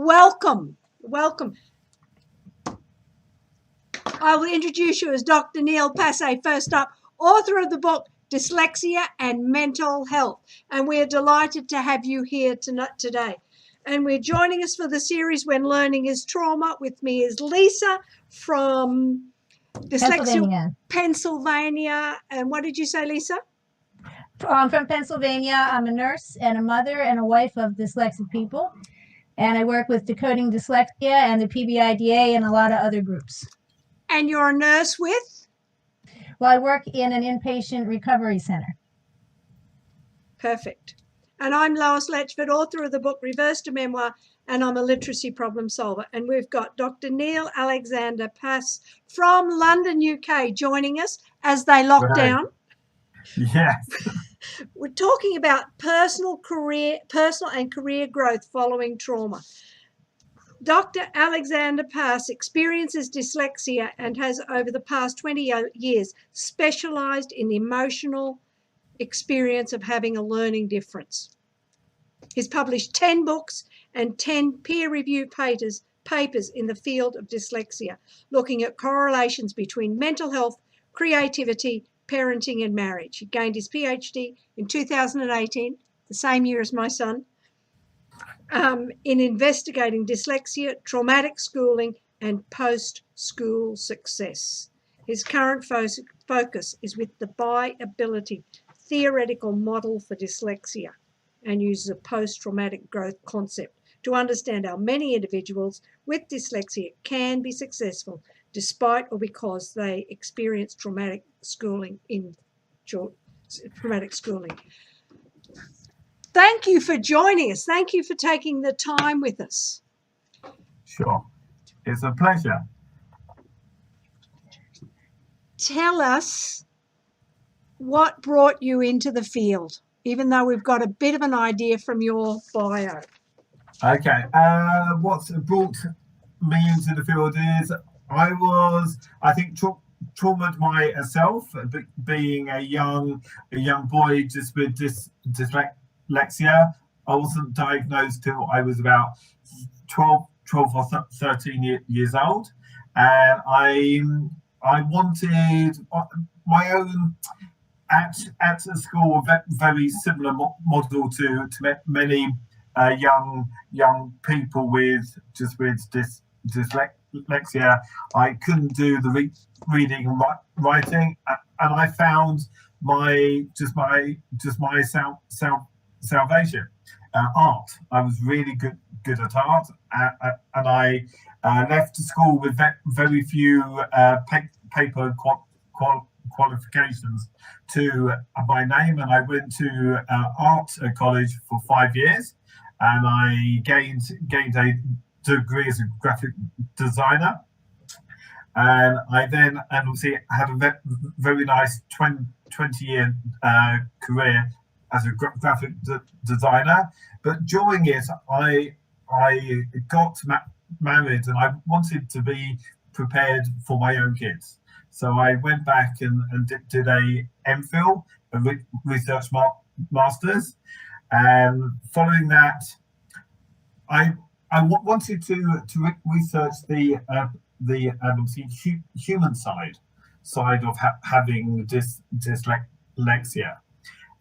welcome. I will introduce you as Dr. Neil Passe, first up, author of the book Dyslexia and Mental Health. And we're delighted to have you here today. And we're joining us for the series When Learning is Trauma. With me is Lisa from Dyslexia, Pennsylvania. And what did you say, Lisa? I'm from Pennsylvania. I'm a nurse and a mother and a wife of dyslexic people. And I work with Decoding Dyslexia and the PBIDA and a lot of other groups. And you're a nurse with? Well, I work in an inpatient recovery center. Perfect. And I'm Lois Letchford, author of the book Reverse to Memoir, and I'm a literacy problem solver. And we've got Dr. Neil Alexander Passe from London, UK, joining us as they lock down. Yes. We're talking about personal and career growth following trauma. Dr. Alexander Passe experiences dyslexia and has, over the past 20 years, specialised in the emotional experience of having a learning difference. He's published 10 books and 10 peer-reviewed papers in the field of dyslexia, looking at correlations between mental health, creativity, parenting and marriage. He gained his PhD in 2018, the same year as my son, in investigating dyslexia, traumatic schooling, and post-school success. His current focus is with the bi-ability theoretical model for dyslexia and uses a post-traumatic growth concept to understand how many individuals with dyslexia can be successful despite or because they experience traumatic schooling. Thank you for joining us. Thank you for taking the time with us. Sure. It's a pleasure. Tell us what brought you into the field, even though we've got a bit of an idea from your bio. Okay. What's brought me into the field is I think, traumatized myself, being a young boy just with dyslexia. I wasn't diagnosed till I was about 12 or 13 years old, and I wanted my own at a school, very similar model to many young people with dyslexia. I couldn't do the reading and writing, and I found my salvation. Art. I was really good at art, and I left school with very few paper qualifications to my name, and I went to art college for 5 years, and I gained a degree as a graphic designer, and I then obviously had a very nice 20-year career as a graphic designer. But during it, I got married, and I wanted to be prepared for my own kids. So I went back and did a MPhil, a research master's, and following that, I wanted to research the human side of having dyslexia,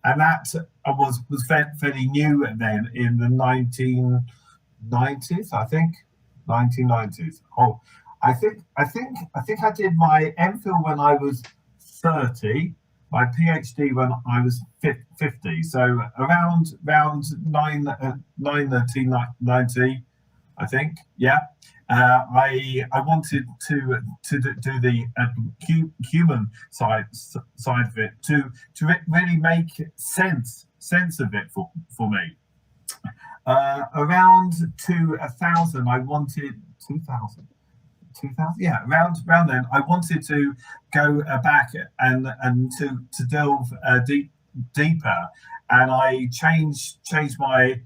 and that was fairly new then in the 1990s, I think. 1990s. Oh, I think I did my MPhil when I was 30, my PhD when I was 50. So around 1990, I think. Yeah. I wanted to do the human side of it, to really make sense of it for me. Around 2000, I wanted 2000. Yeah, around then, I wanted to go back and to delve deeper, and I changed my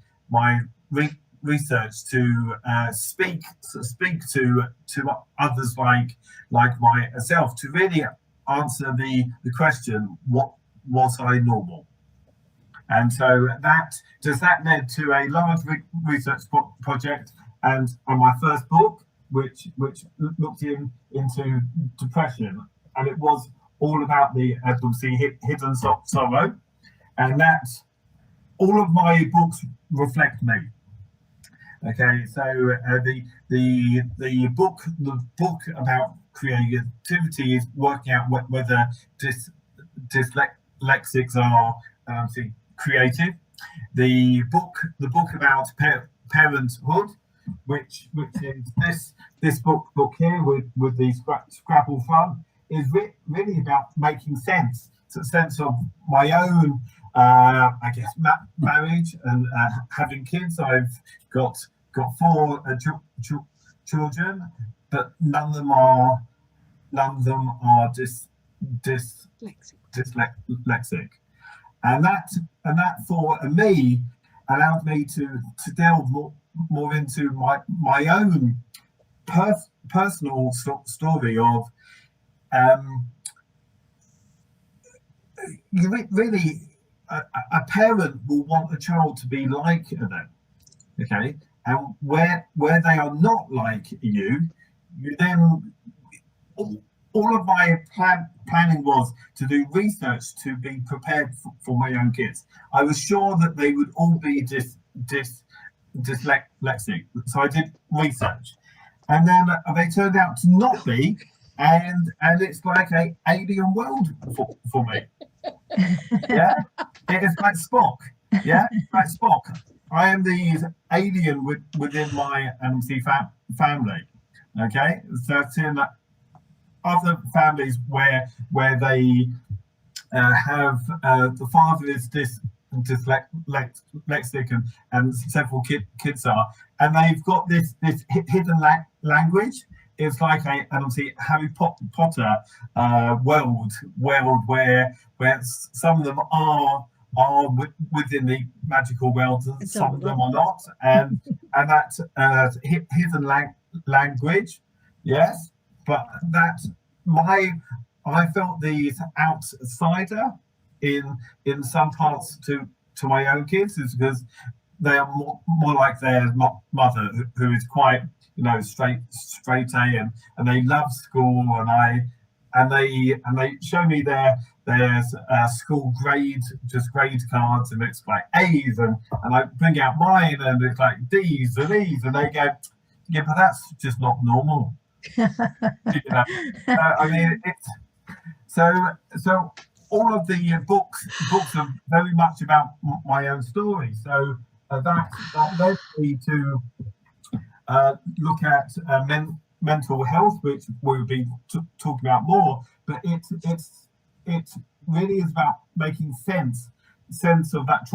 research to speak to others like myself, to really answer the question, what was I normal? And so that led to a large research project and my first book, which looked into depression, and it was all about the obviously hidden sorrow, and that all of my books reflect me. Okay, so the book about creativity is working out whether dyslexics are creative. The book about parenthood, which is this book here with the scrabble front, is really about making sense of my own I guess marriage and having kids. I've got 4 children, but none of them are dyslexic, and that for me allowed me to delve more into my own personal story of you really a parent will want a child to be like them, okay, and where they are not like you then all of my planning was to do research to be prepared for my own kids. I was sure that they would all be dyslexic, so I did research, and then they turned out to not be, and it's like a alien world for me. Yeah, it is like Spock. Yeah, like Spock. I am the alien within my family. Okay, so it's in other families where they have the father is dyslexic and several kids are, and they've got this hidden language. It's like a obviously Harry Potter world where some of them are within the magical world and some of them are not, and that hidden language, yes, but that I felt these outsider in some parts to my own kids is because they are more like their mother, who is quite straight A, and they love school, and they show me their school grade cards, and it's like A's, and I bring out mine and it's like D's and E's, and they go, yeah, but that's just not normal. I mean, it's so all of the books are very much about my own story. So that led me to look at mental health, which we'll be talking about more. But it really is about making sense of that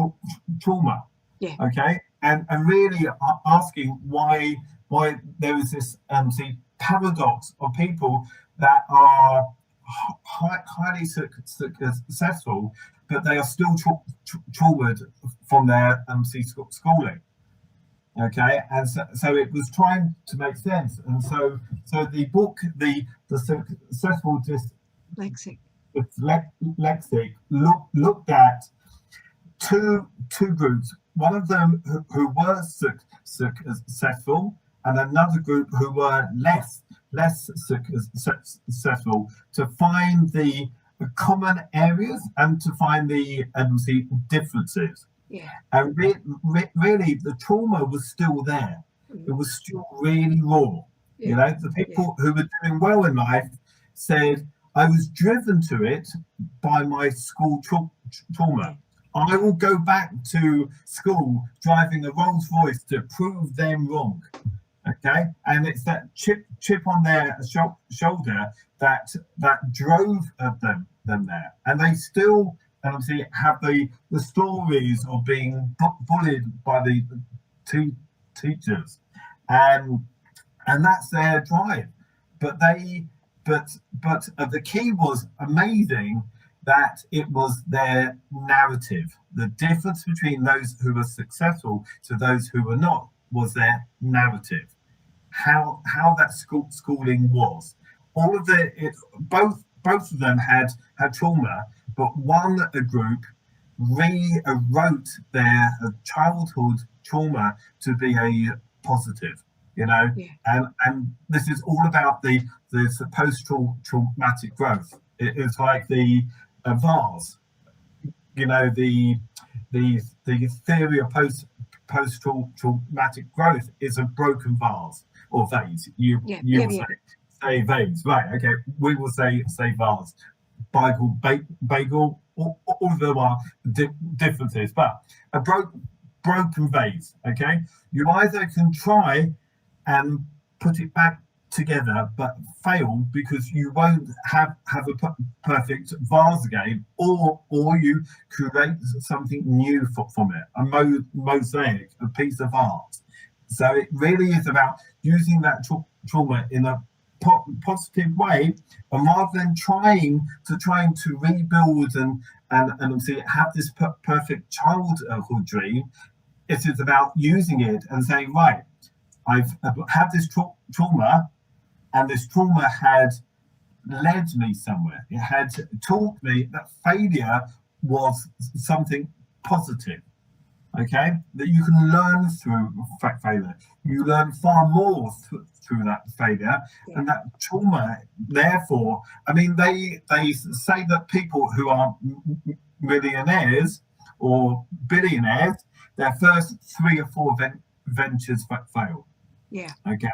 trauma. Yeah. Okay, and really asking why there is this paradox of people that are highly successful, but they are still traumatized from their schooling. Okay, and so it was trying to make sense, and so the book, the successful dyslexic looked at two groups. One of them who were successful, and another group who were less successful, to find the common areas and to find the differences. Yeah. And really, the trauma was still there. It was still really raw. Yeah. The people who were doing well in life said, I was driven to it by my school trauma. I will go back to school driving a Rolls Royce to prove them wrong. Okay, and it's that chip on their shoulder that drove them there, and they still obviously have the stories of being bullied by the teachers, and that's their drive. But the key was amazing, that it was their narrative. The difference between those who were successful to those who were not was their narrative. How that schooling was. All of both of them had trauma, but one group rewrote their childhood trauma to be a positive. you know, Yeah. and this is all about the post-traumatic growth. It is like the vase, you know, the theory of post-traumatic growth is a broken vase or vase. You will say vase, right? Okay, we will say vase. Bagel, all of them are differences, but a broken vase. Okay, you either can try and put it back together but fail because you won't have a perfect vase again, or you create something new from it, a mosaic, a piece of art. So it really is about using that trauma in a positive way, and rather than trying to rebuild and obviously have this perfect childhood dream, it is about using it and saying, right, I've had this trauma, and this trauma had led me somewhere. It had taught me that failure was something positive. Okay, that you can learn through failure. You learn far more through that failure, and that trauma. Therefore, I mean, they say that people who are millionaires or billionaires, their first 3 or 4 ventures fail. Yeah. Okay.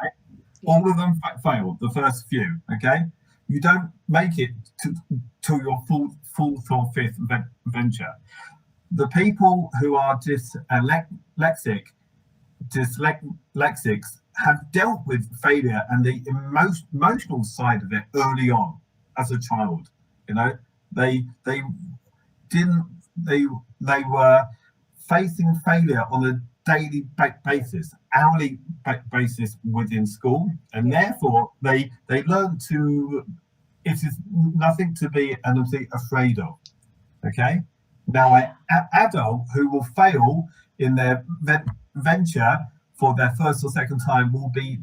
All of them fail, the first few. Okay. You don't make it to your fourth or fifth venture. The people who are dyslexics have dealt with failure and the emotional side of it early on as a child. You know, they were facing failure on a daily basis, hourly basis within school, and therefore they learn to. It is nothing to be afraid of. Okay. Now, an adult who will fail in their venture for their first or second time will be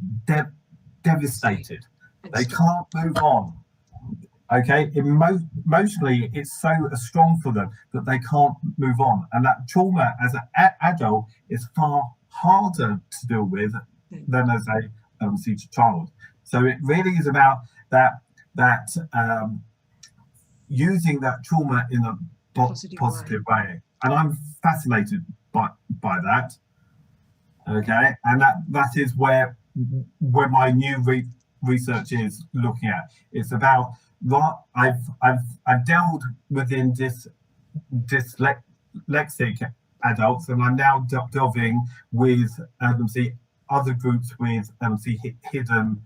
devastated. They can't move on. Okay, emotionally, it's so strong for them that they can't move on, and that trauma as an adult is far harder to deal with than as a child. So it really is about that using that trauma in a positive way, and I'm fascinated by that. Okay, and that is where my new research is looking at. It's about what I've dealt within dyslexic adults, and I'm now delving with other groups with hidden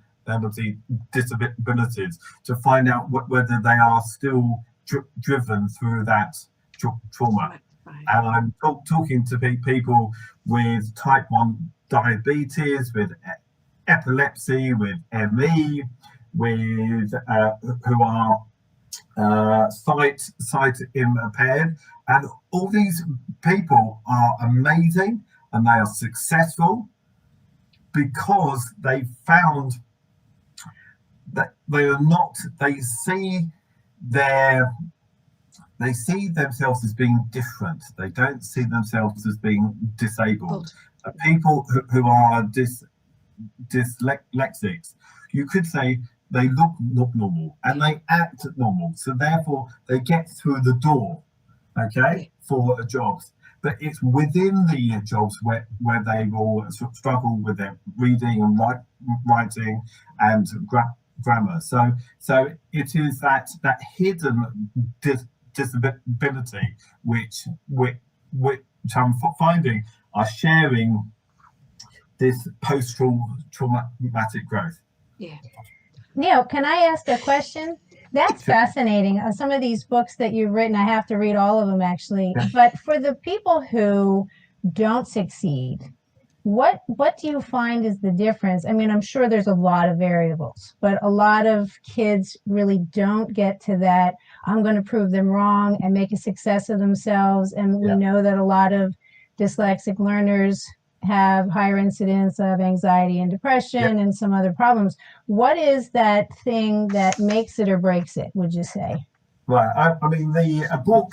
disabilities to find out whether they are still driven through that trauma. And I'm talking to people with type 1 diabetes, with epilepsy, with ME, with who are sight impaired, and all these people are amazing and they are successful because they found that they see themselves as being different. They don't see themselves as being disabled. People who are dyslexics, you could say they look normal and they act normal. So therefore they get through the door, okay, for jobs. But it's within the jobs where they will struggle with their reading and writing and grammar. So it is that hidden disability which I'm finding are sharing this post-traumatic growth. Yeah. Neil, can I ask a question? That's fascinating. Some of these books that you've written, I have to read all of them actually. But for the people who don't succeed, what do you find is the difference? I mean, I'm sure there's a lot of variables, but a lot of kids really don't get to that, I'm going to prove them wrong and make a success of themselves. And we know that a lot of dyslexic learners have higher incidence of anxiety and depression and some other problems. What is that thing that makes it or breaks it, would you say? Right. I mean, the book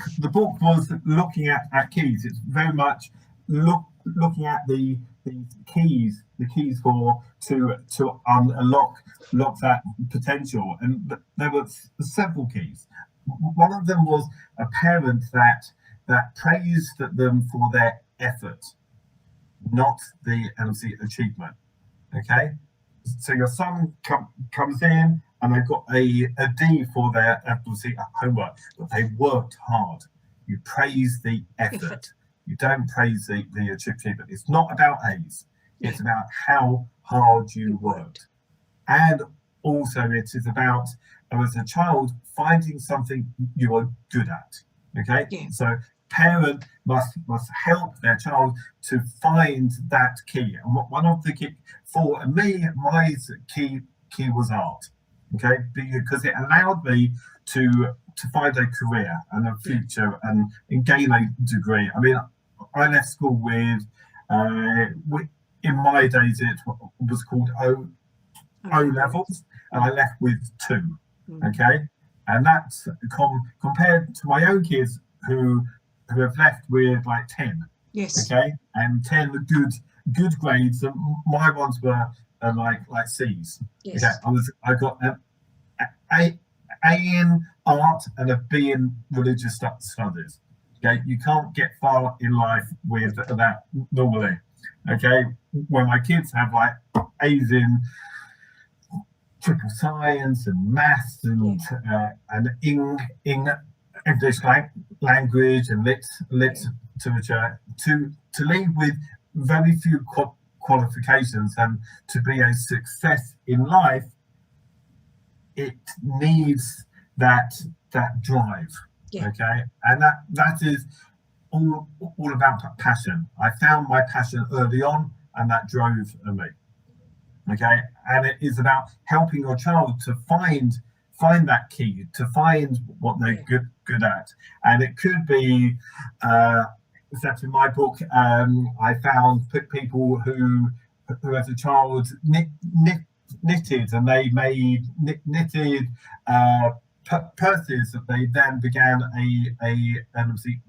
was looking at keys. It's very much looking at the these keys, the keys for to unlock that potential, and there were several keys. One of them was a parent that praised them for their effort, not the achievement. Okay, so your son comes in and they've got a D for their homework, but they worked hard. You praise the effort. You don't praise the achievement. It's not about A's. It's about how hard you worked. And also it is about, as a child, finding something you are good at. Okay? Yeah. So parent must help their child to find that key. And one of the key for me, my key was art. Okay, because it allowed me to find a career and a future and gain a degree. I mean, I left school with in my days it was called O levels, and I left with 2. Okay, and that's compared to my own kids who have left with like 10. Yes. Okay, and 10 good grades. And my ones were like C's. Yes. Okay, I got an A in art and a B in religious studies. Okay, you can't get far in life with that normally. Okay, when my kids have like A's in triple science and maths and English language and literature, to leave with very few qualifications and to be a success in life, it needs that drive. Okay, and that is all about passion. I found my passion early on, and that drove me. Okay, and it is about helping your child to find that key, to find what they're good at. And it could be except in my book, I found people who as a child knitted, and they made knitted purses that they then began a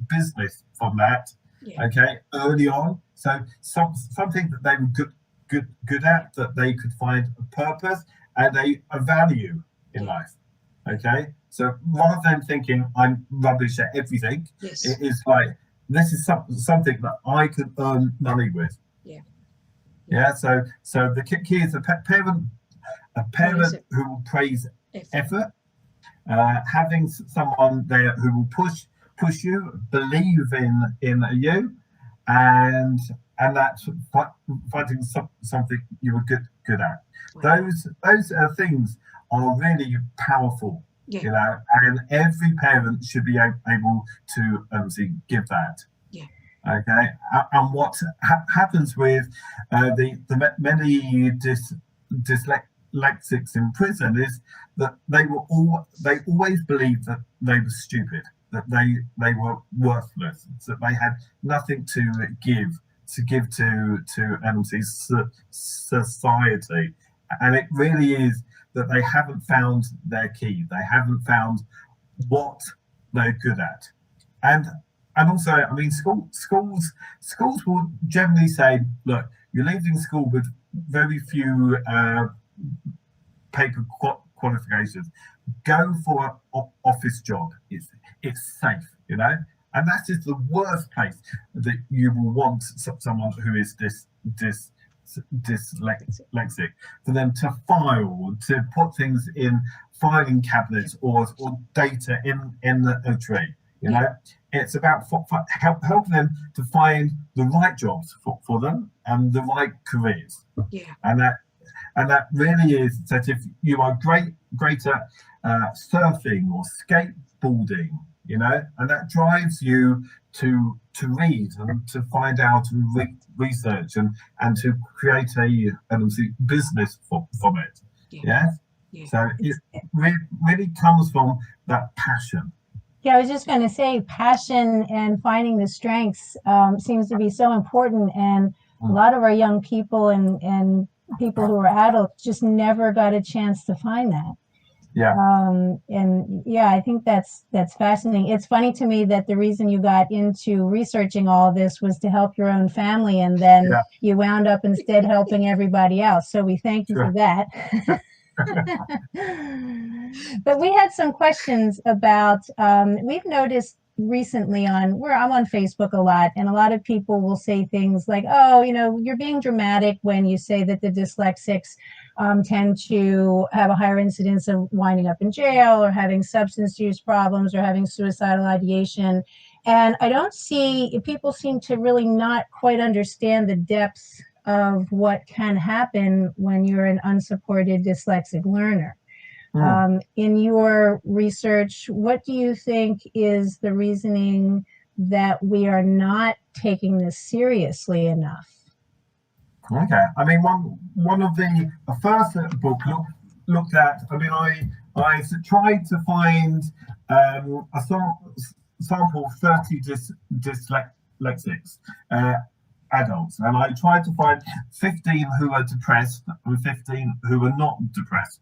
business from that. Okay, early on. So something that they were good at, that they could find a purpose and a value in life. Okay, so rather than thinking I'm rubbish at everything, it is like, this is something that I could earn money with. So the key is a parent who will praise effort, having someone there who will push you, believe in you, and that's finding something you were good at. Those things are really powerful, you know, and every parent should be able to give that. Okay, and what happens with the many dyslexics in prison is that they always believed that they were stupid, that they were worthless, that they had nothing to give to society, and it really is that they haven't found their key. They haven't found what they're good at, and also, I mean, schools will generally say, look, you're leaving school with very few paper qualifications. Go for an office job. It's safe, you know, and that is the worst place that you will want someone who is dyslexic, for them to file, to put things in filing cabinets or data in a tree. You know, it's about helping them to find the right jobs for them and the right careers. And that really is that if you are great at surfing or skateboarding, you know, and that drives you to read and to find out and research and to create a business from it. So it really comes from that passion. I was just going to say, passion and finding the strengths seems to be so important, and a lot of our young people and people who are adults just never got a chance to find that. Yeah. And yeah, I think that's fascinating. It's funny to me that the reason you got into researching all this was to help your own family, and then Yeah. you wound up instead helping everybody else. So we thank you for Sure. that. But we had some questions about, we've noticed recently I'm on Facebook a lot, and a lot of people will say things like, oh, you're being dramatic when you say that the dyslexics tend to have a higher incidence of winding up in jail or having substance use problems or having suicidal ideation. And I don't see, people seem to really not quite understand the depths of what can happen when you're an unsupported dyslexic learner. In your research, what do you think is the reasoning that we are not taking this seriously enough? Okay. I mean, one of the first book looked at. I mean, I tried to find a sample of 30 dyslexics adults, and I tried to find 15 who are depressed and 15 who are not depressed.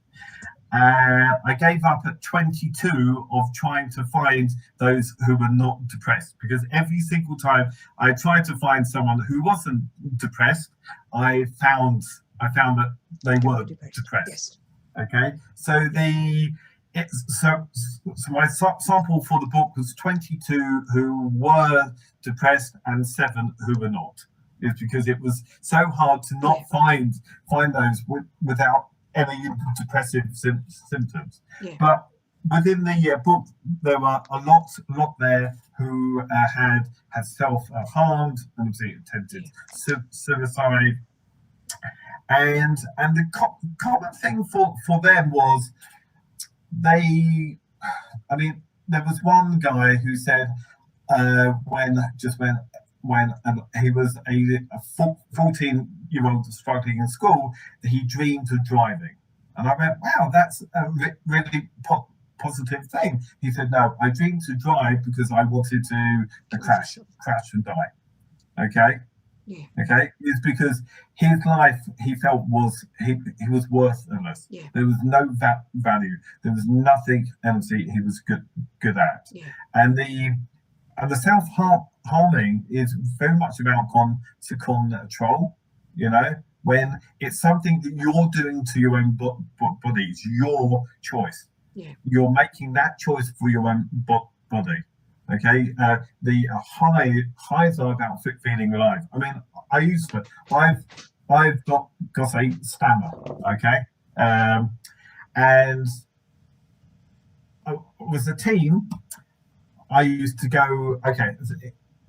I gave up at 22 of trying to find those who were not depressed, because every single time I tried to find someone who wasn't depressed, I found that they were depressed. Yes. Okay, so my sample for the book was 22 who were depressed and 7 who were not. It's because it was so hard to not find those without any depressive symptoms. Yeah. But within the book, there were a lot there who had self-harmed and obviously attempted suicide. And the common thing for them was there was one guy who said when he was a 14-year-old struggling in school, he dreamed of driving. And I went, wow, that's a really positive thing. He said, no, I dreamed to drive because I wanted to crash and die. Okay? Yeah. Okay? It's because his life, he felt, he was worthless. Yeah. There was no value. There was nothing else he was good at. Yeah. And the self-harming is very much about control, when it's something that you're doing to your own body. It's your choice. Yeah. You're making that choice for your own body. Okay, the highs are about feeling alive. I mean, I've got a stammer. Okay, and with the team, I used to go. Okay,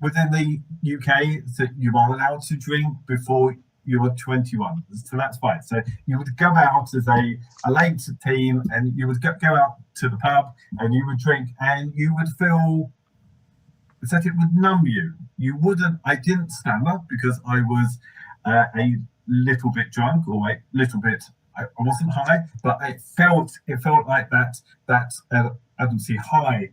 within the UK, so you are allowed to drink before you are 21, so that's fine. So you would go out as a late teen, and you would go out to the pub, and you would drink, and you would feel that it would numb you. You wouldn't. I didn't stammer because I was a little bit drunk, or a little bit. I wasn't high, but it felt like that obviously high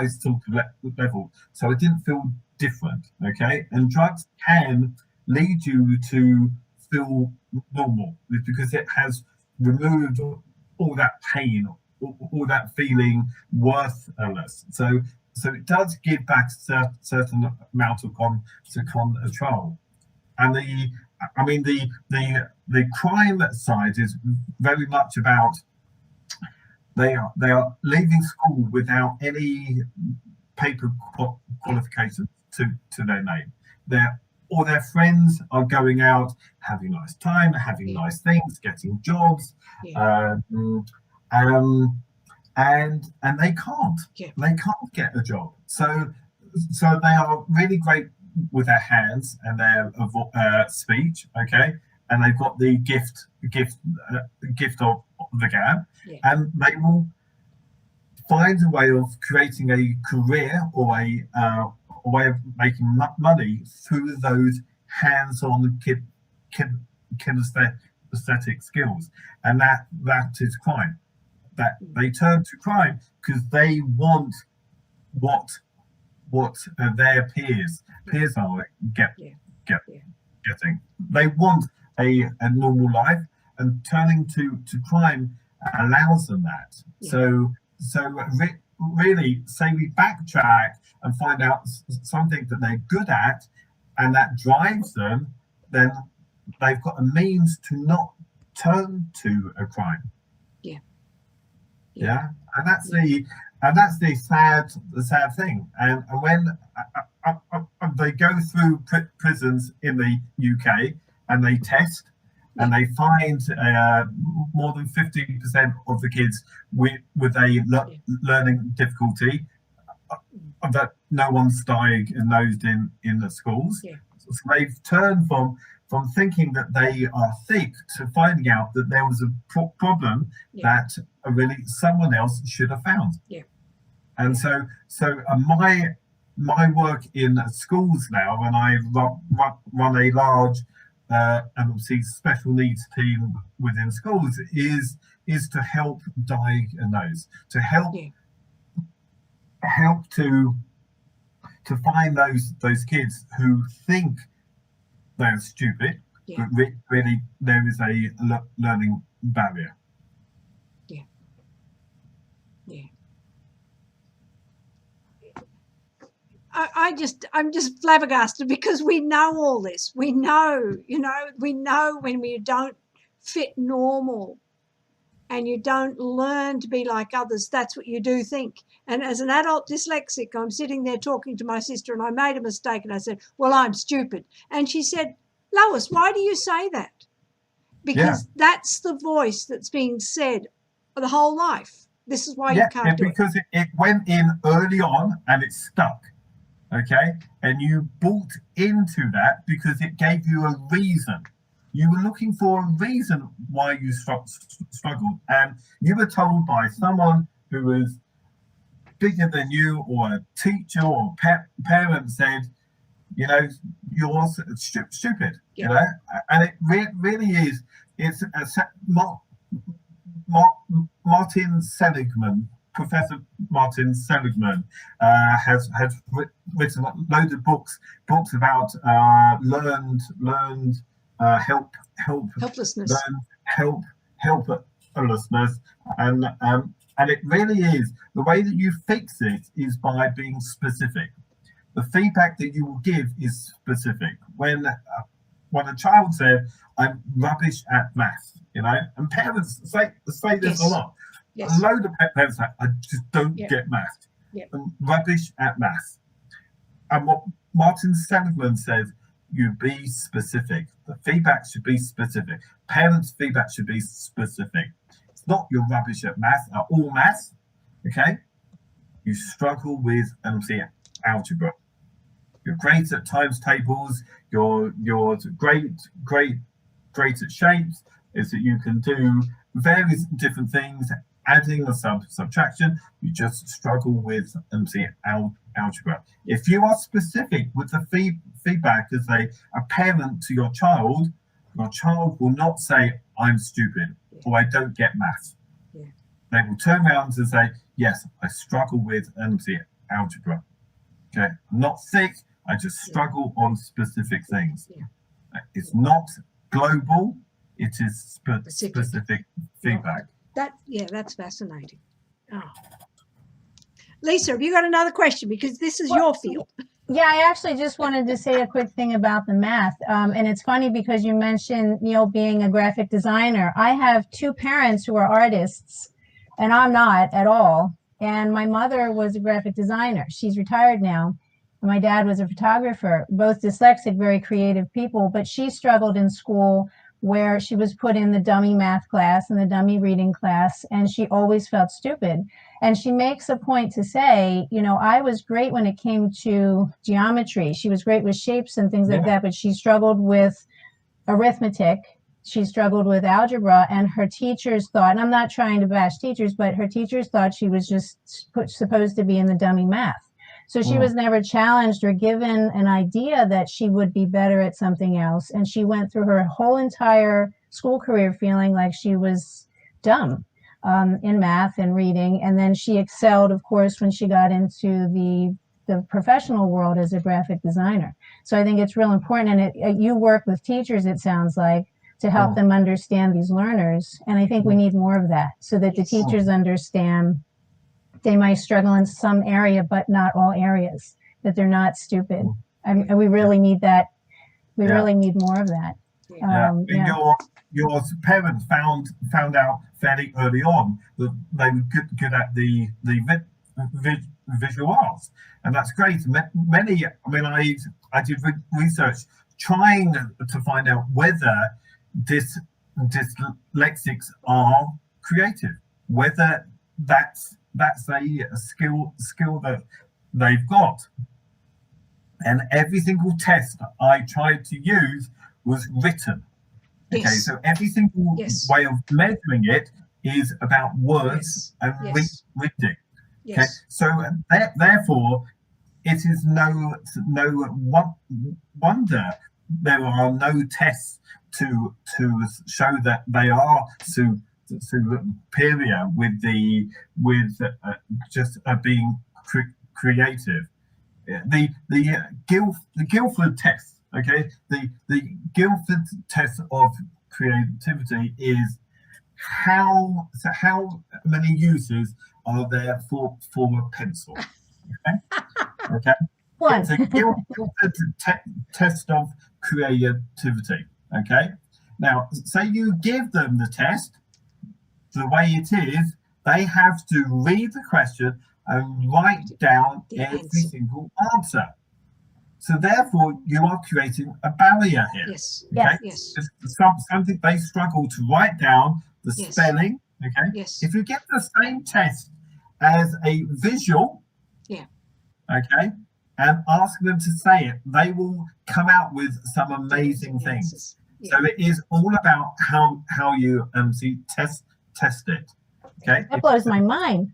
sort of level. So I didn't feel different. Okay, and drugs can lead you to feel normal because it has removed all that pain, all that feeling worthless. So it does give back a certain amount of control. And the crime side is very much about they are leaving school without any paper qualifications to their name. All their friends are going out, having a nice time, having nice things, getting jobs, and they can't. Yeah. They can't get a job. So they are really great with their hands and their speech. Okay, and they've got the gift of the gab, and they will find a way of creating a career or a way of making money through those hands-on kinesthetic skills, and that is crime. That they turn to crime because they want what their peers are getting. They want a normal life, and turning to crime allows them that. Yeah. Really, say we backtrack and find out something that they're good at, and that drives them, then they've got a means to not turn to a crime. Yeah, and that's the sad thing. And when they go through prisons in the UK and they test, and they find more than 50% of the kids with a learning difficulty, that no one's diagnosed in the schools. So they've turned from thinking that they are thick to finding out that there was a problem that really someone else should have found. And so my work in schools now, and I run a large and obviously special needs team within schools, is to help diagnose, to help to find those kids who think they're stupid, but really there is a learning barrier. I'm just flabbergasted, because we know all this. We know, we know when you don't fit normal and you don't learn to be like others, that's what you do think. And as an adult dyslexic, I'm sitting there talking to my sister, and I made a mistake, and I said, well, I'm stupid. And she said, Lois, why do you say that? Because that's the voice that's being said the whole life. This is why you can't do it. Because it went in early on and it stuck. Okay, and you bought into that because it gave you a reason. You were looking for a reason why you struggled, and you were told by someone who was bigger than you, or a teacher or parent said, you're stupid. And it really is. It's Martin Seligman. Professor Martin Seligman has written a load of books about learned helplessness, helplessness, and it really is, the way that you fix it is by being specific. The feedback that you will give is specific. When a child said, "I'm rubbish at maths," and parents say this a lot. A load of parents say, "I just don't get maths." I'm rubbish at maths. And what Martin Seligman says, you be specific. The feedback should be specific. Parents' feedback should be specific. It's not you're rubbish at maths, at all maths. Okay? You struggle with algebra. You're great at times tables. You're great at shapes. Is that you can do various different things. Adding or subtraction, you just struggle with algebra. If you are specific with the feedback as a parent to your child will not say, "I'm stupid," or "I don't get maths." They will turn around and say, "Yes, I struggle with algebra. Okay, I'm not thick, I just struggle on specific things." It's not global, it is specific feedback. That's fascinating. Lisa, have you got another question? Because this is your field. Yeah, I actually just wanted to say a quick thing about the math. And it's funny because you mentioned Neil being a graphic designer. I have two parents who are artists, and I'm not at all. And my mother was a graphic designer. She's retired now. And my dad was a photographer, both dyslexic, very creative people, but she struggled in school, where she was put in the dummy math class and the dummy reading class, and she always felt stupid. And she makes a point to say, I was great when it came to geometry. She was great with shapes and things like that, but she struggled with arithmetic. She struggled with algebra, and her teachers thought, and I'm not trying to bash teachers, but her teachers thought she was just supposed to be in the dummy math. So she was never challenged or given an idea that she would be better at something else. And she went through her whole entire school career feeling like she was dumb in math and reading. And then she excelled, of course, when she got into the professional world as a graphic designer. So I think it's real important. And you work with teachers, it sounds like. to help them understand these learners. And I think we need more of that so that the teachers understand they might struggle in some area, but not all areas, that they're not stupid. And we really need that. We really need more of that. Your parents found out fairly early on that they were good at the visual arts, and that's great. Many, I mean, I did research trying to find out whether dyslexics are creative, whether that's a skill that they've got. And every single test I tried to use was written. Okay, so every single way of measuring it is about words and reading. Okay, so therefore, it is no wonder there are no tests to show that they are superior with just being creative. The Guilford test. Okay, the Guilford test of creativity is how many uses are there for a pencil? Okay, One. It's a Guilford test of creativity. Okay, now say you give them the test the way it is, they have to read the question and write down every single answer. So therefore, you are creating a barrier here. Okay? Something they struggle to write down the spelling. Okay. If you get the same test as a visual, okay, and ask them to say it, they will come out with some amazing things. So it is all about how you test it. Okay. That blows my mind.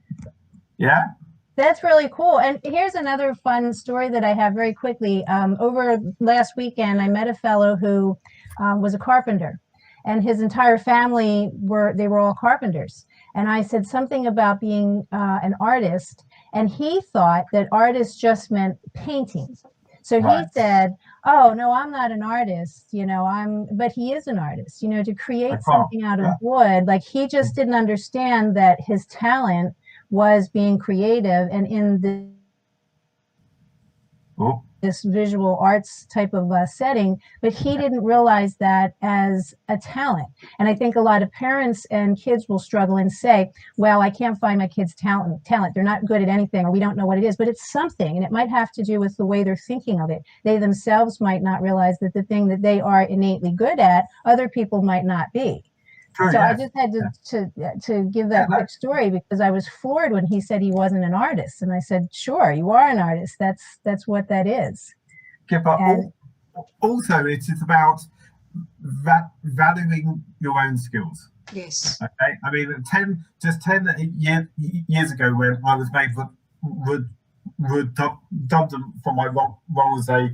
Yeah. That's really cool. And here's another fun story that I have very quickly. Over last weekend, I met a fellow who was a carpenter, and his entire family were all carpenters. And I said something about being an artist, and he thought that artist just meant painting. So he said, "Oh no, I'm not an artist, but he is an artist, to create something out of wood." Like, he just didn't understand that his talent was being creative and in this visual arts type of setting, but he didn't realize that as a talent. And I think a lot of parents and kids will struggle and say, well, I can't find my kid's talent. They're not good at anything, or we don't know what it is, but it's something, and it might have to do with the way they're thinking of it. They themselves might not realize that the thing that they are innately good at, other people might not be. So I just had to give that quick story, because I was floored when he said he wasn't an artist, and I said, "Sure, you are an artist. That's what that is." Yeah, but also it is about valuing your own skills. Yes. Okay. I mean, 10 years ago, when I was made redundant from my role as a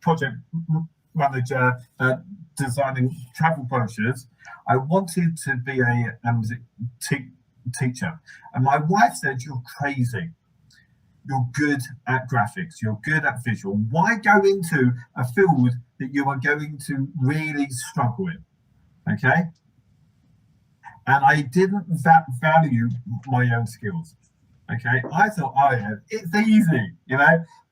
project manager designing travel brochures, I wanted to be a teacher, and my wife said, "You're crazy. You're good at graphics. You're good at visual. Why go into a field that you are going to really struggle in?" Okay, and I didn't value my own skills. Okay, I thought, oh yeah, it's easy,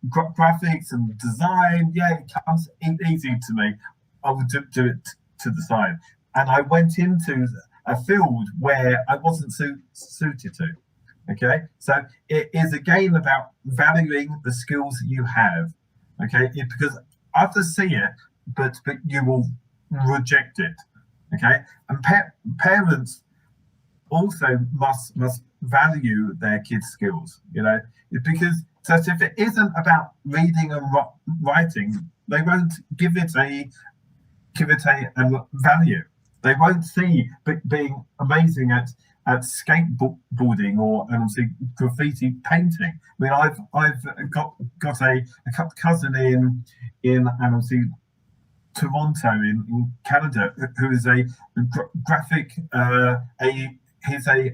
graphics and design. Yeah, it comes easy to me. I would do it to the side. And I went into a field where I wasn't suited to. Okay, so it is again about valuing the skills that you have. Okay, because others see it, but you will reject it. Okay, and parents also must value their kids' skills. Because if it isn't about reading and writing, they won't give it a value. They won't see being amazing at skateboarding or graffiti painting. I mean, I've got a cousin in Toronto in Canada who is a graphic he's a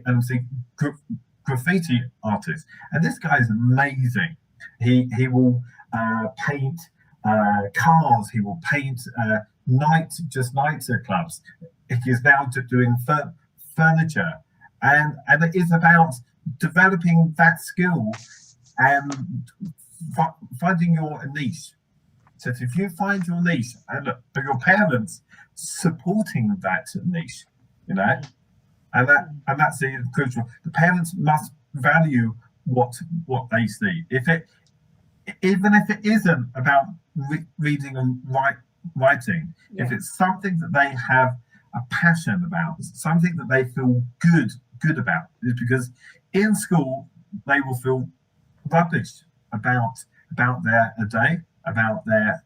graffiti artist, and this guy is amazing. He will paint cars. He will paint night clubs. It is now doing furniture, and it is about developing that skill and finding your niche. So if you find your niche and your parents supporting that niche, you know, and that's the crucial. The parents must value what they see. Even if it isn't about reading and writing, if it's something that they have a passion about, something that they feel good about, is because in school they will feel rubbish about their day, about their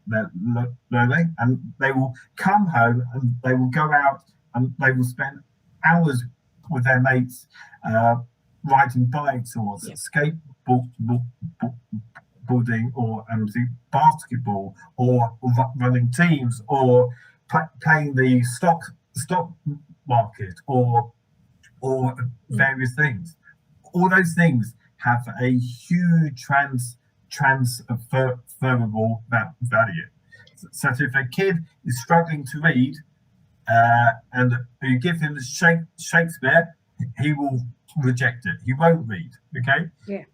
learning, and they will come home and they will go out and they will spend hours with their mates riding bikes or skateboarding or basketball or running teams or playing the stock market or various things. All those things have a huge transferable value. So if a kid is struggling to read and you give him Shakespeare, he will reject it. He won't read. Okay. Yeah.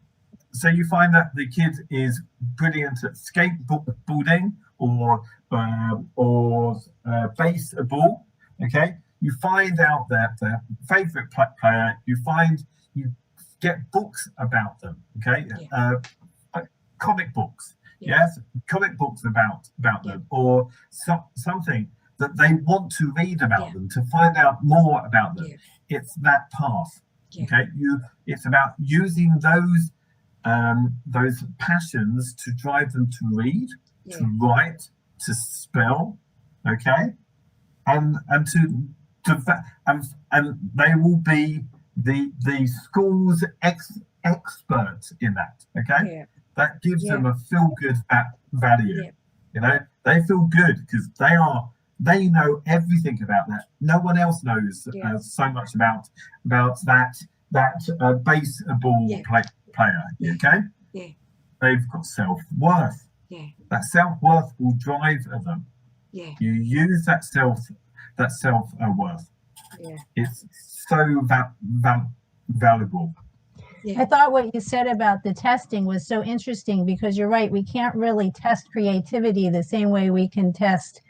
So you find that the kid is brilliant at skateboarding or baseball. Okay. You find out their favorite player. You get books about them. Okay. Yeah. Comic books. Yes. Comic books about them, or something that they want to read about them, to find out more about them. It's that path. Okay. It's about using those passions to drive them to read, to write, to spell. Okay. And they will be the school's experts in that. Okay. That gives them a feel-good value. You know, they feel good because they know everything about that. No one else knows so much about that baseball player. Okay. They've got self-worth. That self-worth will drive them. You use that self-worth. It's so valuable. I thought what you said about the testing was so interesting, because you're right. We can't really test creativity the same way we can test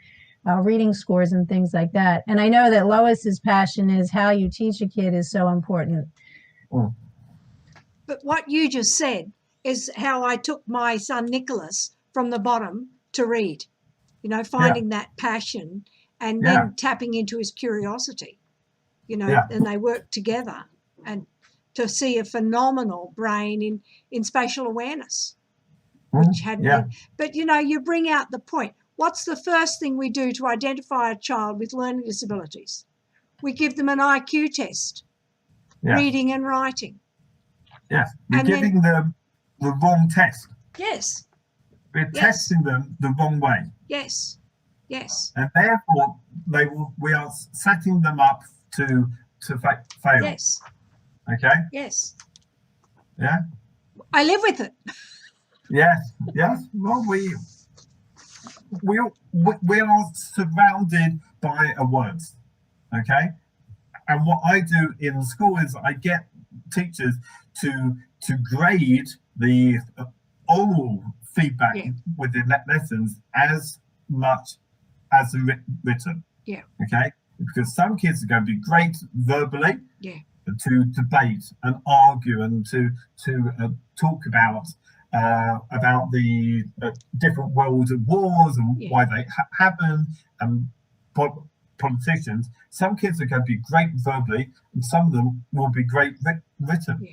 reading scores and things like that. And I know that Lois's passion is how you teach a kid is so important. But what you just said is how I took my son Nicholas from the bottom to read, you know, finding that passion and then tapping into his curiosity, you know, and they work together and to see a phenomenal brain in spatial awareness, which hadn't been. But, you know, you bring out the point. What's the first thing we do to identify a child with learning disabilities? We give them an IQ test, reading and writing. Yes, you're giving them the wrong test. Yes. We're testing them the wrong way. Yes. And therefore, we are setting them up to fail. Yes. Okay. Yes. Yeah. I live with it. Yes. Well, we are surrounded by words. Okay. And what I do in school is I get teachers to grade the oral feedback within lessons as much as the written. Okay. Because some kids are going to be great verbally. To debate and argue and to talk about the different world of wars and why they happen, and politicians. Some kids are going to be great verbally, and some of them will be great written.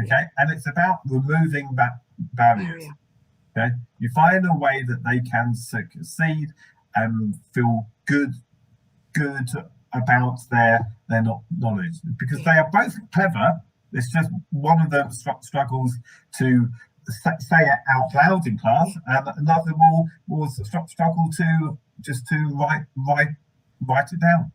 Okay, and it's about removing that barriers. Okay, you find a way that they can succeed and feel good about their knowledge, because they are both clever. It's just one of them struggles to say it out loud in class, and another will struggle to write it down.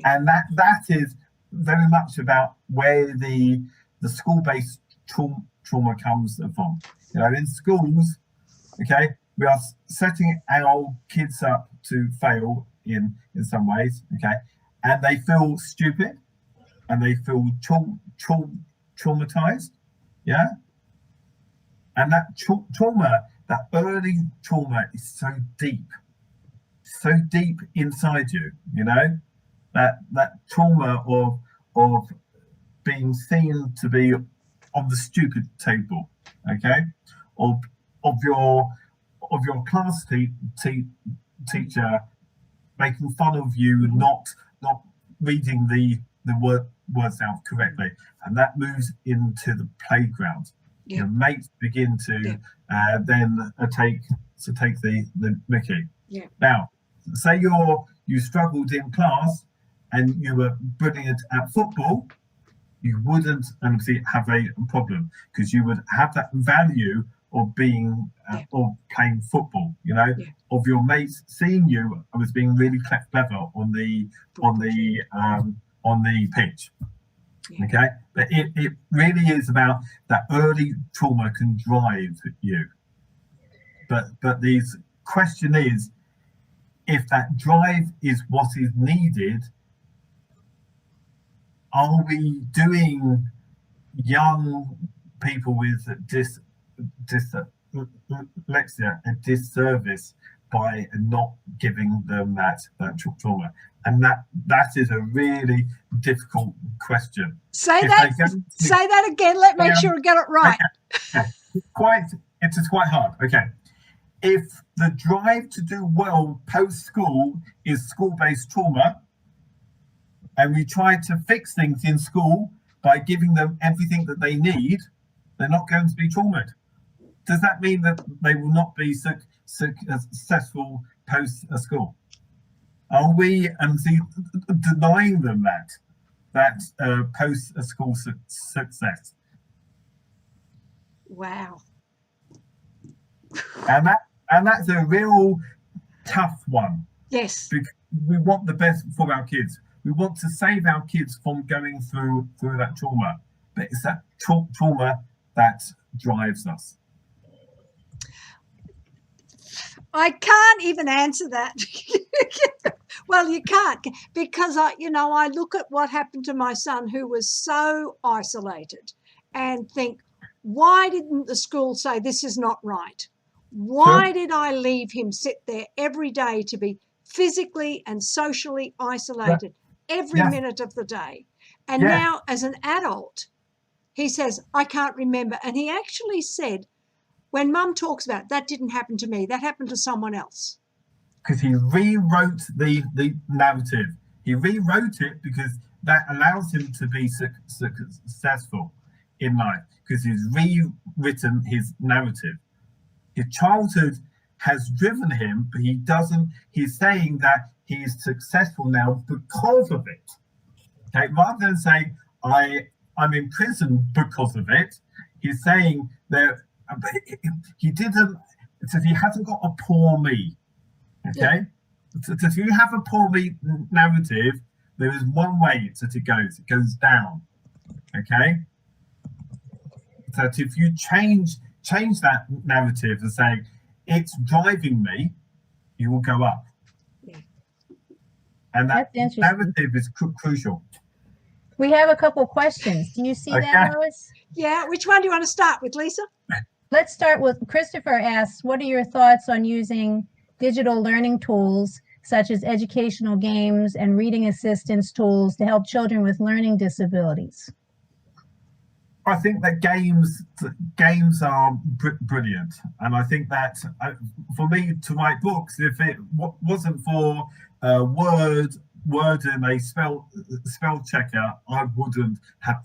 And that is very much about where the school-based trauma comes from. You know, in schools, okay, we are setting our kids up to fail in some ways, okay, and they feel stupid and they feel traumatized, yeah, and that trauma, that early trauma, is so deep inside you, you know, that trauma of being seen to be on the stupid table, okay, of your class teacher making fun of you, not reading the words out correctly, and that moves into the playground. Yeah. Your mates begin to then take the mickey. Yeah. Now, say you struggled in class and you were brilliant at football, you wouldn't obviously have a problem, because you would have that value of being of playing football, you know, of your mates seeing you as being really clever on the pitch. Okay, but it really is about that early trauma can drive you. But the question is, if that drive is what is needed, are we doing young people with dyslexia a disservice by not giving them that trauma? And that is a really difficult question. Say that again. Let me make sure we get it right. Okay. It is quite hard. Okay. If the drive to do well post-school is school-based trauma, and we try to fix things in school by giving them everything that they need, they're not going to be traumatized. Does that mean that they will not be successful post-school? Are we denying them that post-school success? Wow. And that's a real tough one. Yes. Because we want the best for our kids. We want to save our kids from going through that trauma. But it's that trauma that drives us. I can't even answer that. Well, you can't, because I look at what happened to my son, who was so isolated, and think, why didn't the school say this is not right? Why did I leave him sit there every day to be physically and socially isolated every minute of the day? And now, as an adult, he says, I can't remember. And he actually said, when Mum talks about it, that didn't happen to me, that happened to someone else. Because he rewrote the narrative. He rewrote it because that allows him to be successful in life, because he's rewritten his narrative. His childhood has driven him, but he's saying that he's successful now because of it. Okay, rather than saying I'm in prison because of it, he's saying that he hasn't got a poor me. Okay, so if you have a poor me narrative, there is one way that it goes down. Okay, so if you change that narrative and say it's driving me, you will go up. And that narrative is crucial. We have a couple questions. Do you see that, Lois? Yeah. Which one do you want to start with, Lisa? Let's start with Christopher asks, what are your thoughts on using digital learning tools such as educational games and reading assistance tools to help children with learning disabilities? I think that games are brilliant, and I think that for me to write books, if it wasn't for Word and a spell checker, I wouldn't have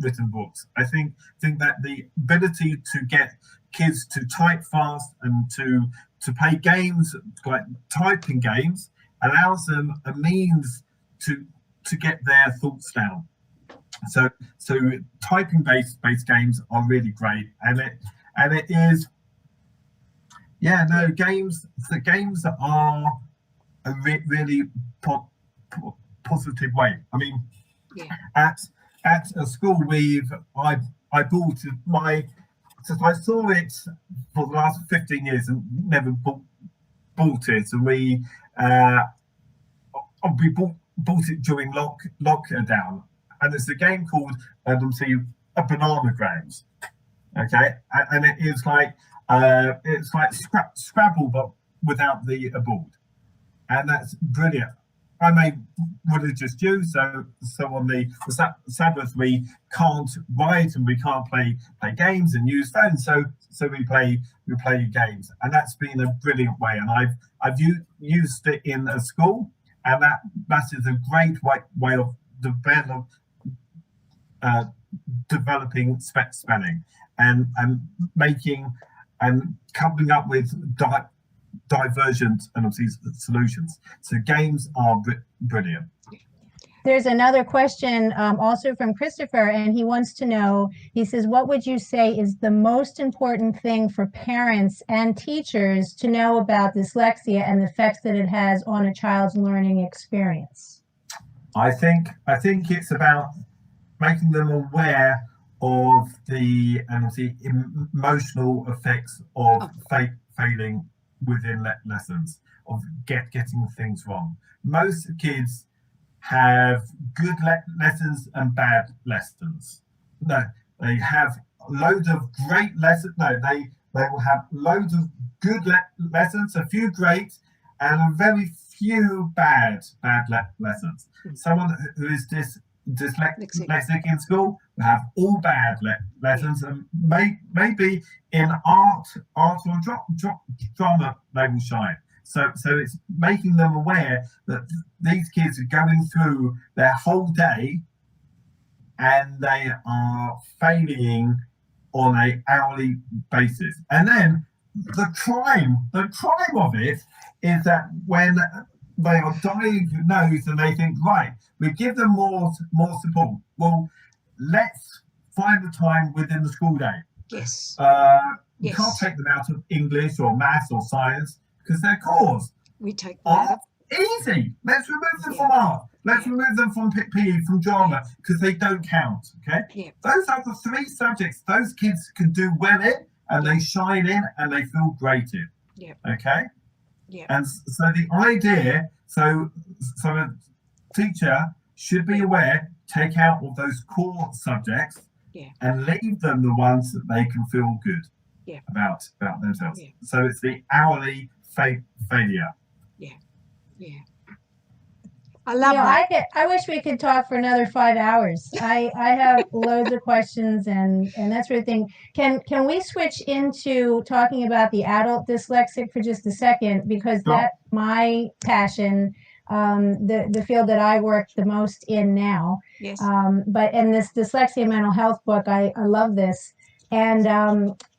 written books. I think that the ability to get kids to type fast and to play games like typing games allows them a means to get their thoughts down. So typing based games are really great, and it is games. The games are a really positive way. I mean, at a school I bought my. So I saw it for the last 15 years and never bought it, and we We bought it during lockdown, and it's a game called Bananagrams. Okay, and it is like Scrabble but without the board, and that's brilliant. I'm a religious Jew, so on the Sabbath we can't write and we can't play games and use phones, so we play games, and that's been a brilliant way. And I've used it in a school, and that is a great way of developing spelling and making and coming up with divergent and obviously solutions. So games are brilliant. There's another question also from Christopher, and he wants to know, he says, what would you say is the most important thing for parents and teachers to know about dyslexia and the effects that it has on a child's learning experience? I think it's about making them aware of the emotional effects of failing within lessons, of getting things wrong. Most kids have good lessons and bad lessons. No, they have loads of great lessons. No, they will have loads of good lessons, a few great, and a very few bad lessons. Someone who is dyslexic in school will have all bad lessons, and maybe in art or drama they will shine. So it's making them aware that these kids are going through their whole day and they are failing on an hourly basis. And then the crime of it is that when they are diagnosed and they think, right, we give them more support. Well, let's find the time within the school day. Yes. You can't take them out of English or maths or science because they're cores. We take art. Easy. Let's remove them from art. Let's remove them from PE, from drama, because they don't count. Okay. Yeah. Those are the three subjects those kids can do well in, and they shine in, and they feel great in. Yeah. Okay. Yeah. And so the idea, so a teacher should be aware, take out all those core subjects, and leave them the ones that they can feel good about themselves. Yeah. So it's the hourly failure. Yeah. I love that. I wish we could talk for another 5 hours. I have loads of questions and that sort of thing. Can we switch into talking about the adult dyslexic for just a second? Because that's my passion, the field that I work the most in now. Yes. But in this dyslexia mental health book, I love this. And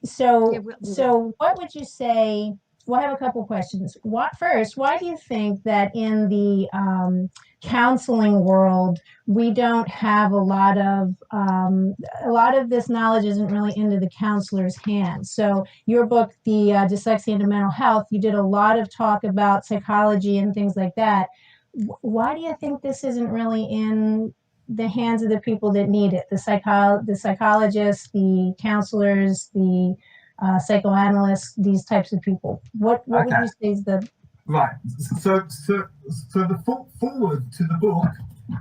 so what would you say? Well, I have a couple questions. Why do you think that in the counseling world we don't have a lot of this knowledge isn't really into the counselor's hands? So your book, the Dyslexia into Mental Health, you did a lot of talk about psychology and things like that. Why do you think this isn't really in the hands of the people that need it? The psychologists, the counselors, the psychoanalysts, these types of people. What would you say is the right? So the forward to the book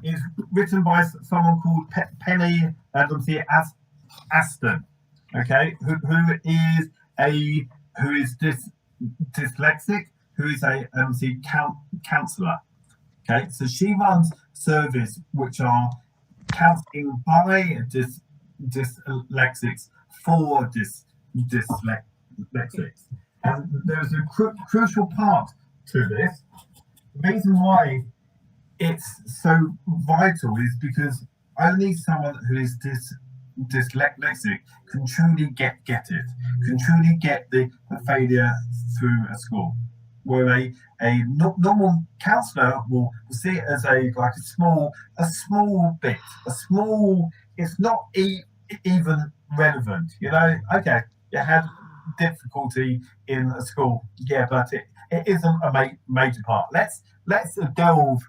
is written by someone called Penny Aston. Okay, who is dyslexic, who is a counselor. Okay, so she runs service which are counselling by dyslexics for dyslexics, and there's a crucial part to this. The reason why it's so vital is because only someone who is dyslexic can truly get it, can truly get the failure through a school. Where a normal counsellor will see it as a small bit, it's not even relevant. Okay, you had difficulty in a school, but it isn't a major part. Let's delve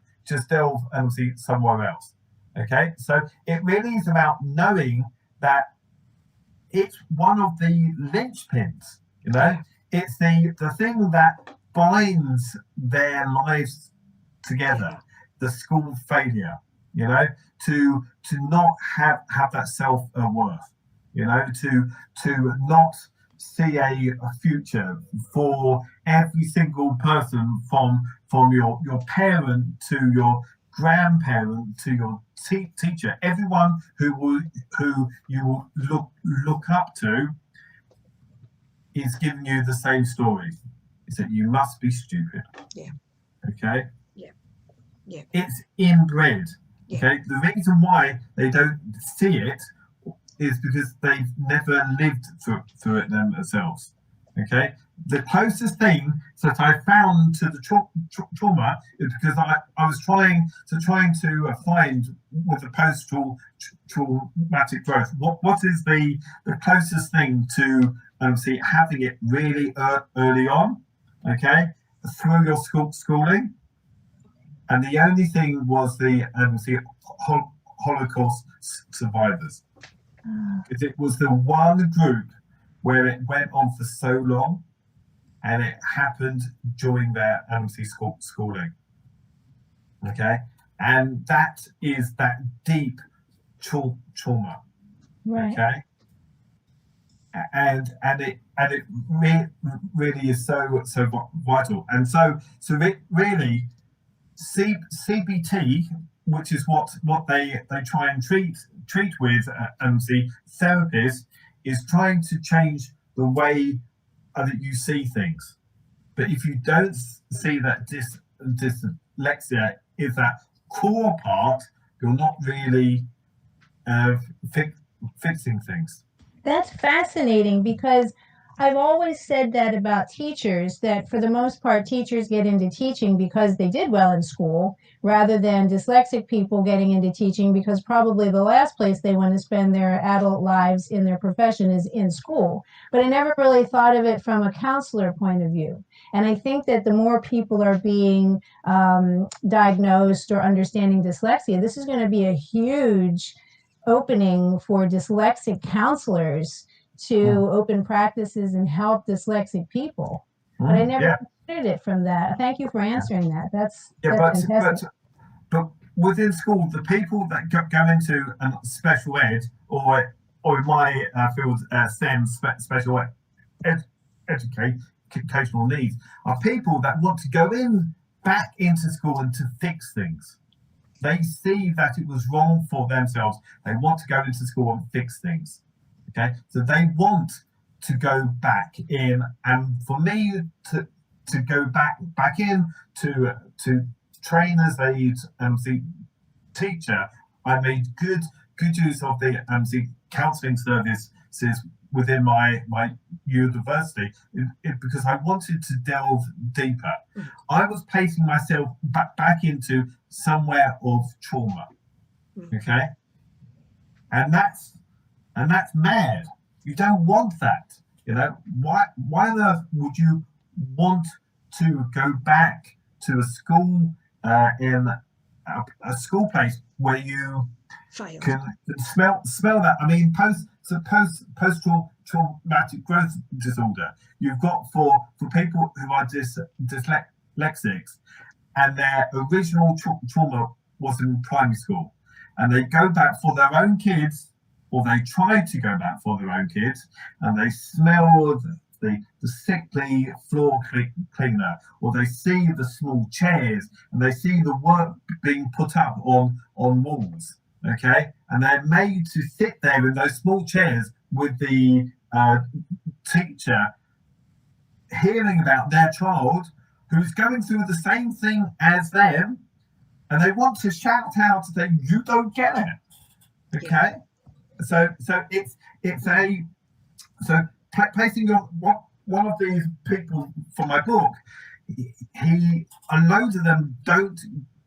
and see somewhere else. Okay, so it really is about knowing that it's one of the linchpins. It's the thing that binds their lives together. The school failure, you know, to not have that self-worth, you know, to not see a future for every single person, from your parent to your grandparent to your teacher, everyone who you will look up to is giving you the same story. Is that you must be stupid. Yeah. Okay. Yeah. Yeah. It's inbred. Yeah. Okay. The reason why they don't see it is because they've never lived through it themselves. Okay. The closest thing that I found to the trauma is because I was trying to find with the post-traumatic growth, what is the closest thing to see having it really early on, okay, through your schooling, and the only thing was the Holocaust survivors. Because it was the one group where it went on for so long, and it happened during their schooling. Okay, and that is that deep trauma. Right. Okay, and it really is so vital, and so it really CBT, which is what they try and treat with, and the therapist is trying to change the way that you see things. But if you don't see that dyslexia is that core part, you're not really fixing things. That's fascinating, because I've always said that about teachers, that for the most part, teachers get into teaching because they did well in school, rather than dyslexic people getting into teaching because probably the last place they want to spend their adult lives in their profession is in school. But I never really thought of it from a counselor point of view. And I think that the more people are being diagnosed or understanding dyslexia, this is going to be a huge opening for dyslexic counselors to open practices and help dyslexic people. But I never considered it from that. Thank you for answering that. That's fantastic. But within school, the people that go into special ed, or in my field, STEM, special educational needs, are people that want to go back into school and to fix things. They see that it was wrong for themselves. They want to go into school and fix things. Okay, so they want to go back in, and for me to go back in to train as a teacher, I made good use of the counselling services within my university, because I wanted to delve deeper. I was placing myself back into somewhere of trauma. Okay, and that's mad. You don't want that. You know, why on earth would you want to go back to a school in a school place where you can smell that? I mean, post-traumatic growth disorder. You've got for people who are dyslexics, and their original trauma was in primary school, and they go back for their own kids, or they try to go back for their own kids, and they smell the sickly floor cleaner, or they see the small chairs, and they see the work being put up on walls, okay? And they're made to sit there in those small chairs with the teacher, hearing about their child who's going through the same thing as them, and they want to shout out and say, "You don't get it," okay? So placing one of these people from my book, a load of them don't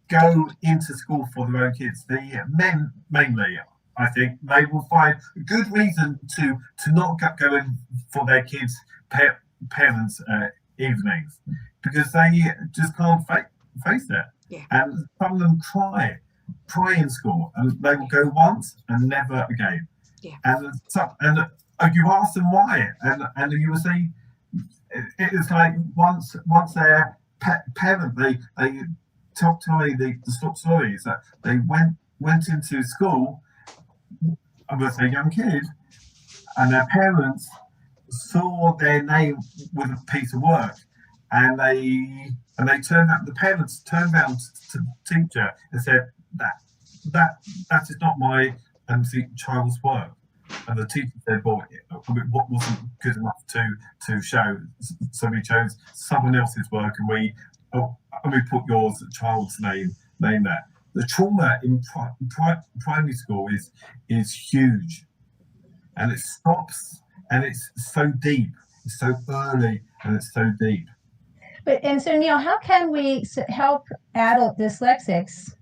go into school for their own kids. The men mainly, I think, they will find a good reason to not go in for their kids' parents' evenings, because they just can't face it. And some of them cry in school, and they will go once and never again. And you ask them why, and you will say it's like once their parent, they told me the stories that they went into school with a young kid, and their parents saw their name with a piece of work, and they turned out. The parents turned around to the teacher and said that is not my child's work. And the teacher said, well, what wasn't good enough to show, so we chose someone else's work, and we put your child's name there. The trauma in primary school is huge, and it stops, and it's so deep, it's so early, and it's so deep. And so, Neil, how can we help adult dyslexics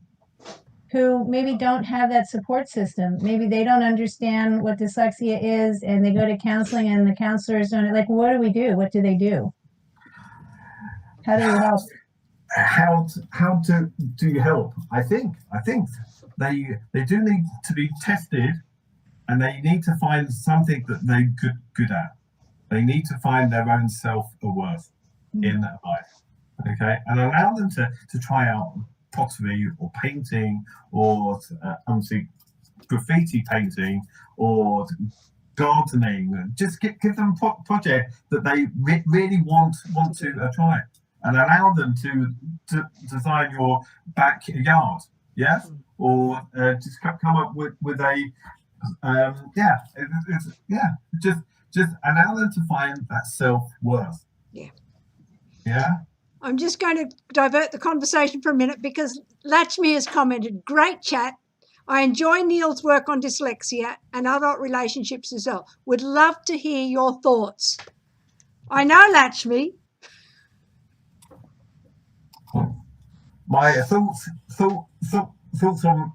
who maybe don't have that support system? Maybe they don't understand what dyslexia is, and they go to counseling, and the counselors don't. Like, what do we do? What do they do? How do we help? How do you help? I think they do need to be tested, and they need to find something that they're good at. They need to find their own self-worth in life, okay, and allow them to try out pottery or painting or graffiti painting or gardening. Just give them a project that they really want to try, and allow them to design your backyard, yes, or just come up with a just allow them to find that self-worth. Yeah. I'm just going to divert the conversation for a minute because Lachmi has commented, great chat. I enjoy Neil's work on dyslexia and adult relationships as well. Would love to hear your thoughts. I know, Lachmi. My thoughts on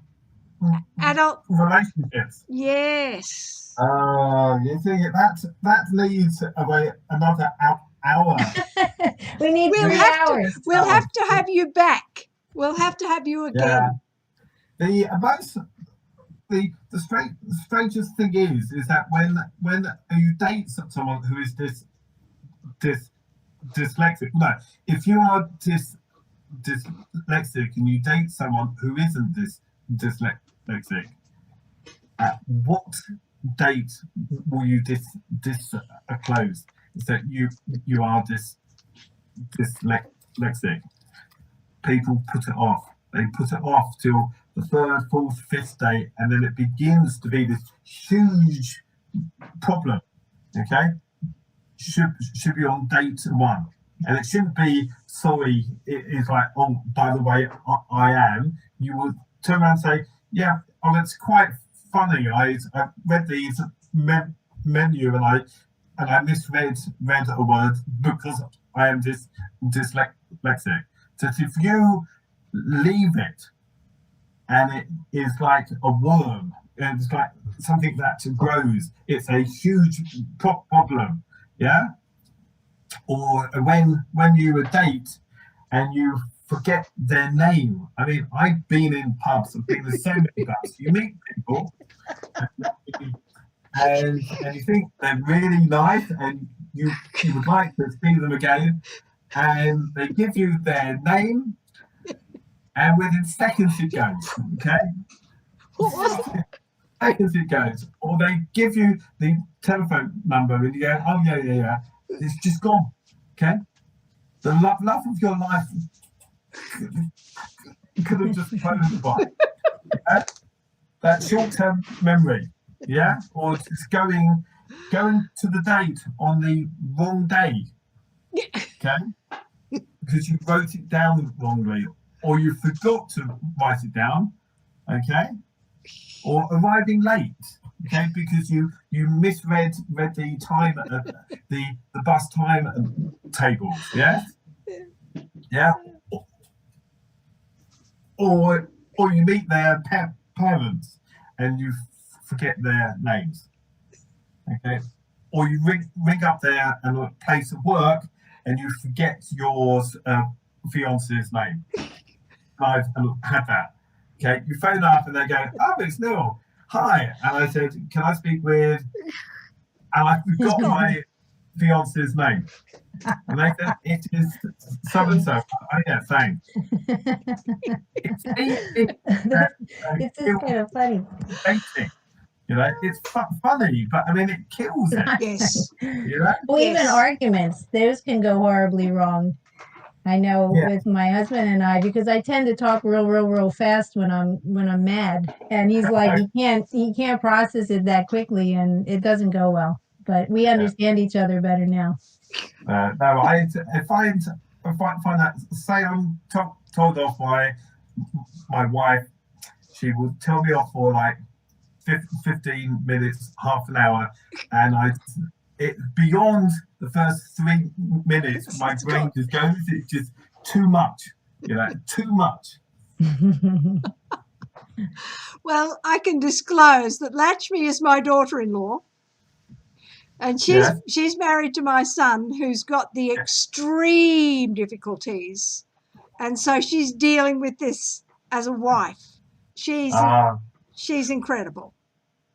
adult relationships. Yes. You think that needs another hour. We need 3 hours. We'll have to have you back. We'll have to have you again. Yeah. The strangest thing is that when you date someone who is dyslexic, no, if you are dyslexic and you date someone who isn't dyslexic, at what date will you disclose that you are dyslexic? People put it off. They put it off till the 3rd, 4th, 5th day, and then it begins to be this huge problem. Okay, should be on date 1, and it shouldn't be sorry. It's like, oh, by the way, I am. You would turn around and say, yeah, oh, it's quite funny. I read these menu and I misread a word because I am dyslexic. So if you leave it and it is like a worm, and it's like something that grows, it's a huge problem, yeah? Or when you date and you forget their name. I mean, I've been in pubs, I've been in so many pubs. You meet people and you think they're really nice and you would like to see them again, and they give you their name and within seconds it goes, okay? Seconds it goes. Or they give you the telephone number and you go, oh yeah, it's just gone, okay? The love of your life could have just flown by. Yeah? That short-term memory, yeah? Or just going to the date on the wrong day, okay? Because you wrote it down wrongly, or you forgot to write it down, okay? Or arriving late, okay? Because you misread the time at the bus time table, yeah? Yeah. Or you meet their parents and you forget their names, okay? Or you ring up their place of work and you forget your fiance's name. I've had that. Okay, you phone up and they go, oh, it's Neil. Hi. And I said, can I speak with, and I forgot my fiance's name? And they said, it is so-and-so. Oh, yeah, thanks. It's easy. It's just kind of funny. Dating. You know, it's funny, but I mean, it kills it. Yes. You know? Well, even Yes. arguments, those can go horribly wrong. I know Yeah. with my husband and I, because I tend to talk real fast when I'm mad, and he's like, he can't process it that quickly, and it doesn't go well. But we understand each other better now. No, if I find that, say I'm told off by my wife, she will tell me off for like 15 minutes, half an hour, and it beyond the first 3 minutes, my brain just goes, it's just too much, you know, too much. Well, I can disclose that Latchme is my daughter-in-law, and she's married to my son, who's got the extreme difficulties, and so she's dealing with this as a wife. She's incredible.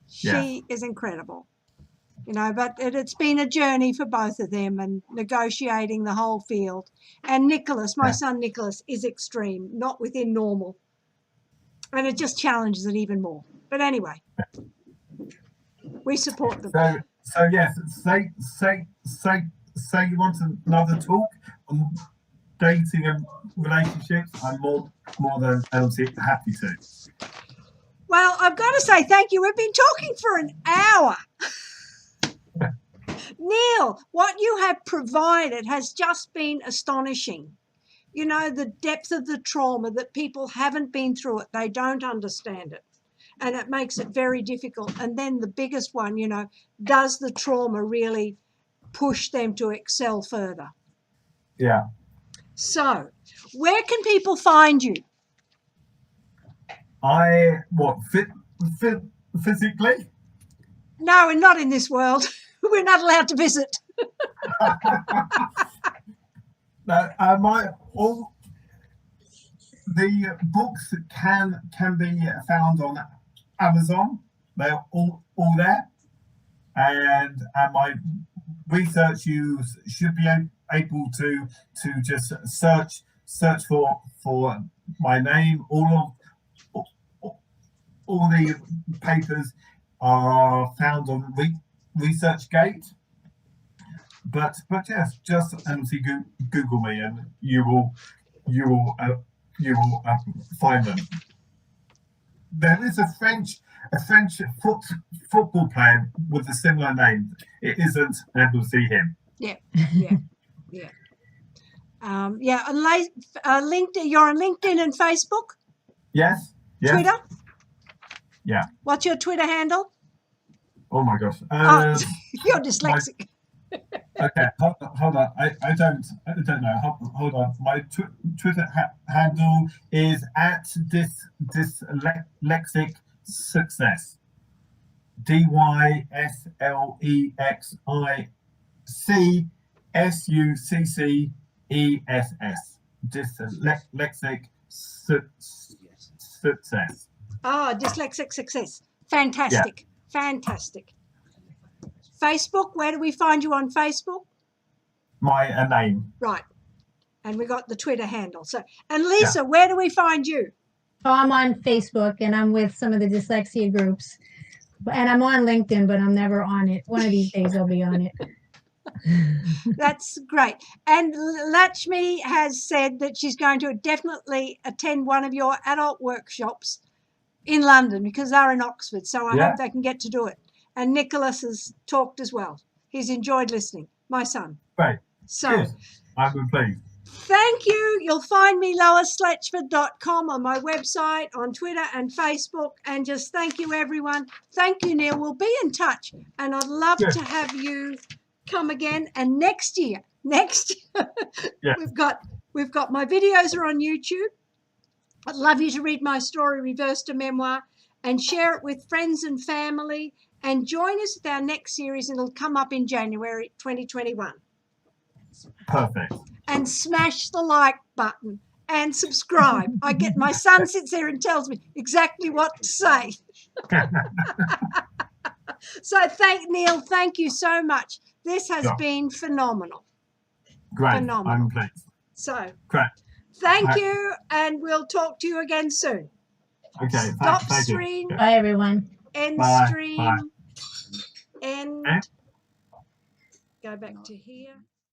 She is incredible, you know. But it's been a journey for both of them, and negotiating the whole field. And Nicholas, my son Nicholas, is extreme, not within normal, and it just challenges it even more. But anyway, we support them. So yes, say you want another talk on dating and relationships. I'm more than happy to. Well, I've got to say thank you. We've been talking for an hour. Neil, what you have provided has just been astonishing. You know, the depth of the trauma, that people haven't been through it. They don't understand it. And it makes it very difficult. And then the biggest one, you know, does the trauma really push them to excel further? Yeah. So where can people find you? Physically? No, we're not in this world. We're not allowed to visit. All the books can be found on Amazon. They're all there, and my research, you should be able to just search for my name. All the papers are found on ResearchGate. But yes, just Google me, and you will find them. There is a French football player with a similar name. It isn't able to see him. Yeah. On LinkedIn. You're on LinkedIn and Facebook. Yes. Twitter. Yeah. What's your Twitter handle? Oh my gosh. You're dyslexic. Okay, hold on. I don't know. Hold on. My Twitter handle is @Dyslexic Success. DYSLEXICSUCCESS. Dyslexic Success. Dyslexic Success. Fantastic. Yeah. Fantastic. Facebook, where do we find you on Facebook? My name. Right. And we got the Twitter handle. So, and Lisa, where do we find you? Oh, I'm on Facebook, and I'm with some of the dyslexia groups. And I'm on LinkedIn, but I'm never on it. One of these days I'll be on it. That's great. And Latchme has said that she's going to definitely attend one of your adult workshops in London, because they're in Oxford. So I hope they can get to do it. And Nicholas has talked as well. He's enjoyed listening, my son. Right. So good. I'm pleased. Thank you. You'll find me loisletchford.com on my website, on Twitter and Facebook. And just thank you, everyone. Thank you, Neil. We'll be in touch. And I'd love to have you come again. And next year, we've got my videos are on YouTube. I'd love you to read my story, Reverse to Memoir, and share it with friends and family. And join us at our next series, and it'll come up in January 2021. Perfect. And smash the like button and subscribe. My son sits there and tells me exactly what to say. So Neil, thank you so much This has been phenomenal. Great. Phenomenal. I'm pleased. So, Great. thank you, and we'll talk to you again soon. Okay. Stop thank stream. you. Bye, everyone. End Bye. stream. Bye. End. And Go back to here.